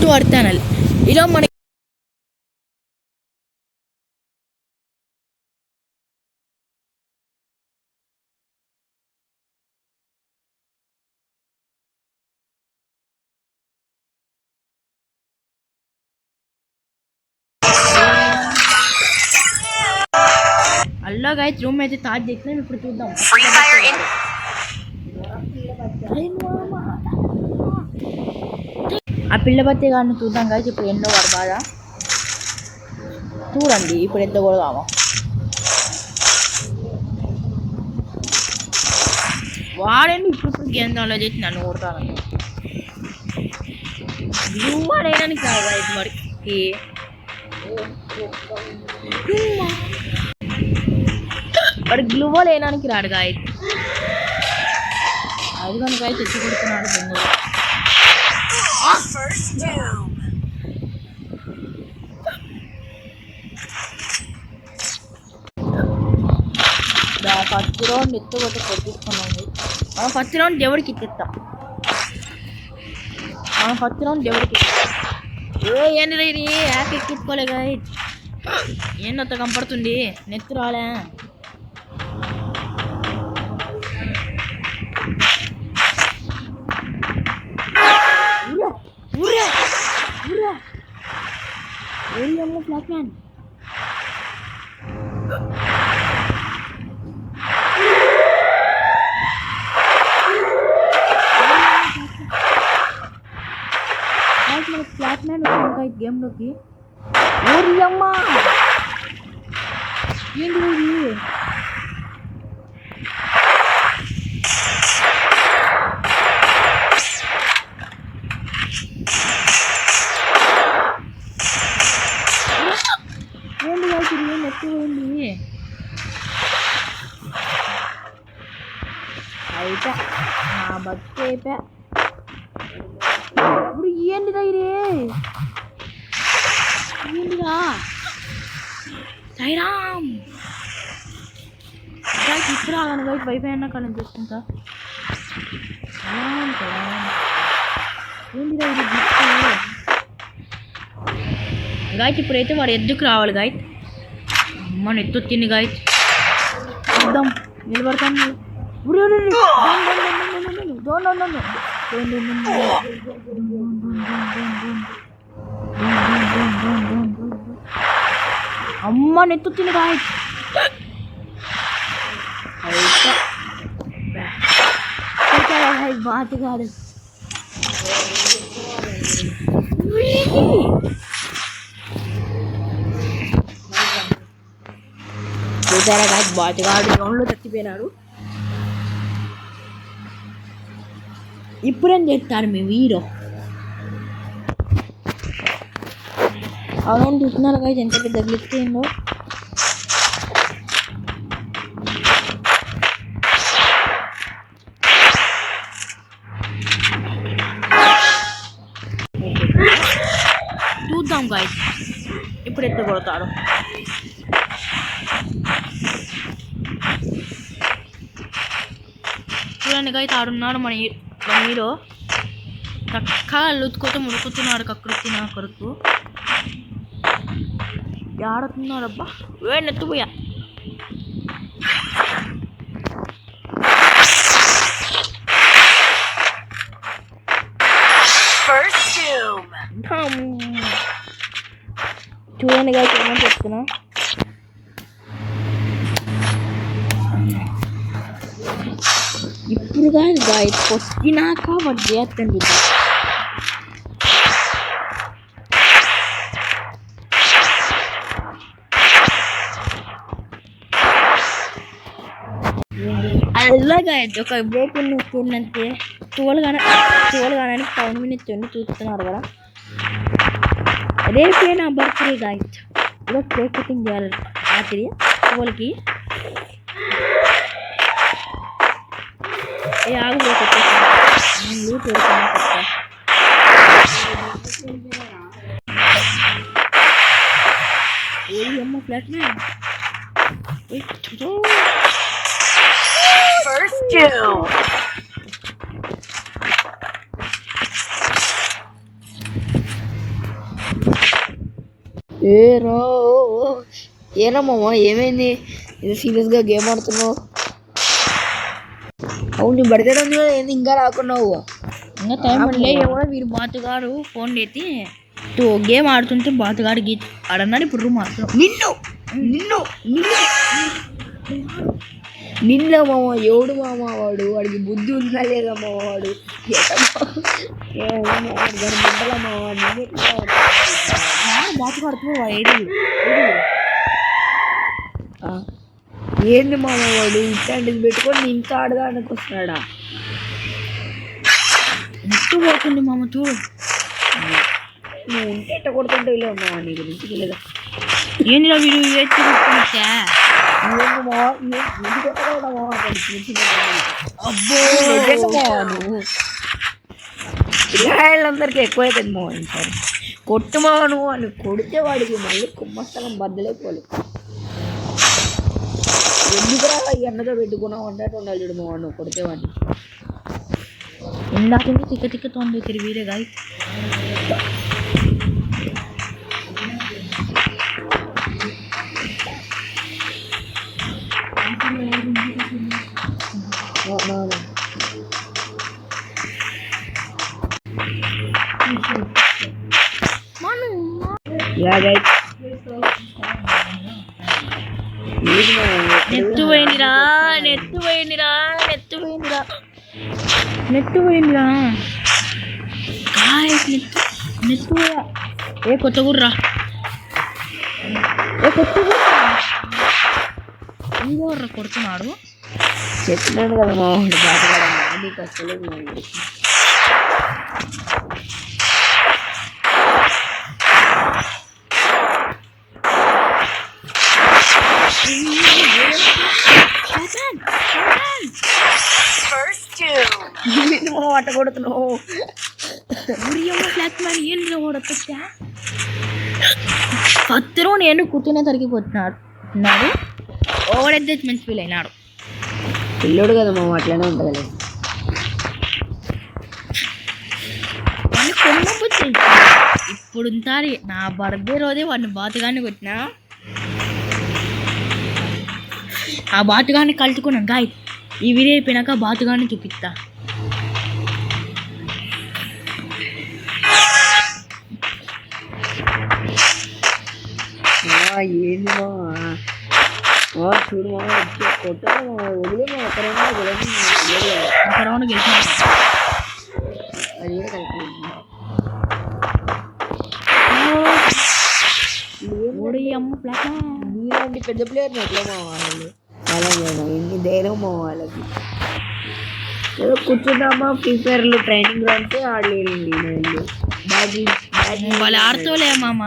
To our channel. ఇలా మన అల్లా guys room అయితే స్టార్ట్ చేసినాం. ఇప్పుడు చూద్దాం. ఆ పిల్ల బత్తి గారిని చూద్దాం గైస్. ఇప్పుడు ఎన్నో వాడు బాధ చూడండి. ఇప్పుడు ఎంత కొడదామో. వాడండి ఇప్పుడు గేమ్ అలా చేసి నన్ను కొడతాను. వాడేయడానికి కాదు గైస్ మరికి. వాడు గ్లూవాల్ వేయడానికి రాడు గాయస్. అది కనుక తెచ్చి కొడుతున్నాడు బొంగులు. ఫస్ట్ రౌండ్ ఎత్తుకొట్టి కొట్టిస్తున్నాం. మనం ఫస్ట్ రౌండ్ దేవుడికి ఇచ్చేస్తాం. ఏంటి ఇది యాప్ ఎక్కించుకోలే గాయస్. ఏందంత కంపడుతుంది. నెత్తు రాలే. ఫ్లాట్ మ్యాన్ మనకి ఫ్లాట్ మ్యాన్ ఇంకా ఈ గేమ్లోకి. ఊరి అమ్మా ఏంటి ఎక్కువైంది. అయిపో నా బతుకు అయిపో. ఇప్పుడు ఏంటిదా ఇది? ఏంటిదా సైరామ్ ఇప్పుడు రాగాను గైస్. వైఫై అన్నా కానీ చూసుకుంటా. ఏంటిదా ఇది గాయస్? ఇప్పుడైతే వాడు ఎద్దుకు రావాలి గాయస్. మన ఎత్తు తిని గాయస్. చూద్దాం నిలబడతాను. అమ్మ నెత్తు తిని గాయస్. బాత్ కాదు. చూసారా గాయస్ బాతుగాడు గ్రౌండ్లో చచ్చిపోయినాడు. ఇప్పుడేం చేస్తారు మీ వీరో? అవును చూస్తున్నారు గాయస్ ఎంత పెద్ద గ్లిచ్ అయిందో. చూద్దాం గాయస్ ఇప్పుడు ఎంత కొడతాడు. చూడండి గాయస్ ఆడున్నాడు మన హీరో. చక్కగా లుత్తుకోతో ముడుకుతున్నాడు. కకృతి నా కొరకు ఆడుతున్నాడు. అబ్బా నెత్తుపోయా. చూడండి గాయస్ ఏమని చెప్తున్నా. ఇప్పుడు కాదు గాయస్ కొట్టినాక వాడు చేస్తాను. అలా గాయస్ ఒక బ్రేక్ ఉన్నట్టే 12 కానీ 5 minutes ఉండి చూస్తున్నారు కదా. రేపే నా బర్త్డే గాయస్. ఇలా కేక్ కటింగ్ చేయాలి రాత్రి 12కి. ఆగు అమ్మ ఫ్లాట్ మ్యాన్. First two. ఏ రా ఏనా మామ ఏమైంది ఇది సీరియస్గా గేమ్ ఆడుతున్నావు? అవును నీ బర్త్డే ఉంది కదా ఏంది ఇంకా రాకున్నావు? ఇంకా టైం ఉండలే ఎవరో వీరు బాతుగాడు ఫోన్ చేసి గేమ్ ఆడుతుంటే బాతుగాడు గీత ఆడన్నాడు. ఇప్పుడు రూమ్ ఆడుతున్నాం. నిన్ను నిన్ను నిన్ను నిన్న మామ ఎవడు మామ వాడు? వాడికి బుద్ధి ఉందా లేదా మామ? వాడు మంటల మామ బాతుగాడుతున్నాడు. ఏంది మామ వాడు ఇట్లాంటిది పెట్టుకొని ఇంత ఆడదానికి వస్తున్నాడా? నెట్టు పోతుంది మామ చూడు. నువ్వు ఉంటే ఎట్ట కొడుతుంటే ఇలా మామ నీ గురించి తెలియదా? ఏందిరా వీడు ఏడ్చుకుంటా? నువ్వు పిల్లలందరికీ ఎక్కువైతుంది మావ. సార్ కొట్టు మావ నువ్వు అని కొడితే వాడికి మళ్ళీ కుమ్మస్థలం బద్దలైపోవాలి. ఎందుకురా ఈ అన్నతో పెట్టుకున్నావు అన్నట్టు ఉండాలి చూడు మావ నువ్వు కొడితే వాడిని. ఇందాక తిక్క తిక్కతోంది తిరిగిరే గాయ. నెట్టు పోయిందిరా నెట్టు పోయిందిరా నెట్టు పోయిందిరా నెట్టు పోయిందిరా నెట్టు పోయా. ఏ కొత్త గుర్రా ఏ కొత్త గుర్రా కొడుతున్నాడు. చెప్పినాడు కదా మా వాడు బాధపడ నీకు అసలు ఆట కొడుతున్నావు. పత్తరు నేను కూర్చునే తరిగిపోతున్నాడు. ఓవరైతే మంచి ఫీల్ అయినాడు. పిల్లోడు కదా మా అట్లనే ఉంటుంది. ఇప్పుడు ఉంటారు నా బర్త్డే రోజే వాడిని బాతుగాన్ని కొట్టినా. ఆ బాతుగాన్ని కలుసుకున్నాం గాయ. ఈ వీడియో అయిపోయినాక బాతుగాన్ని చూపిస్తా. ఏంది మా చూడు మా కొట్టా వదిలే మా ఒకరైనా గెలిచిన అది కూడా కలిపి నీలాంటి పెద్ద ప్లేయర్ని ఎట్లా మా వాళ్ళు అలాగే ఎన్ని ధైర్యం మా వాళ్ళకి. ఏదో కూర్చున్నామా ఫ్రీ ఫైర్లు ట్రైనింగ్ అంటే ఆడలేరండి వాళ్ళు ఆడుతోలే మామ.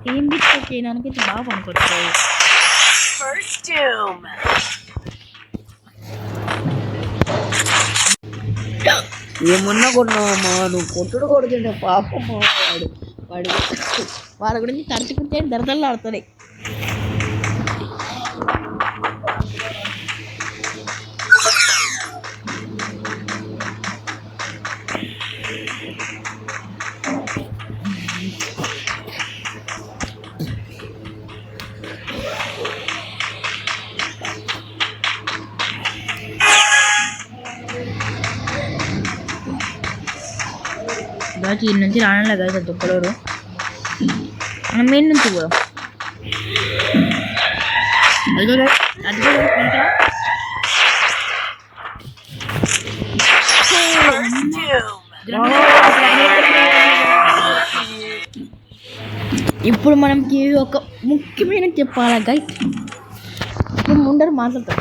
టీం బిస్కెట్ చేయడానికి బాగా పనుకొచ్చాయి. ఏమన్నా కొన్నావమ్మా నువ్వు కొట్టుడు కొడుతుంటే పాపం మా వాళ్ళ గురించి తరచుకుంటే దరదలు ఆడుతున్నాయి. గాచి ఈ నుంచి రానలే కదా దుప్పలూరు. మనం మెయిన్ నుంచి పోదాం. ఇప్పుడు మనకి ఒక ముఖ్యమైన చెప్పాలా గైస్. ముందర మాట్లాడతాం.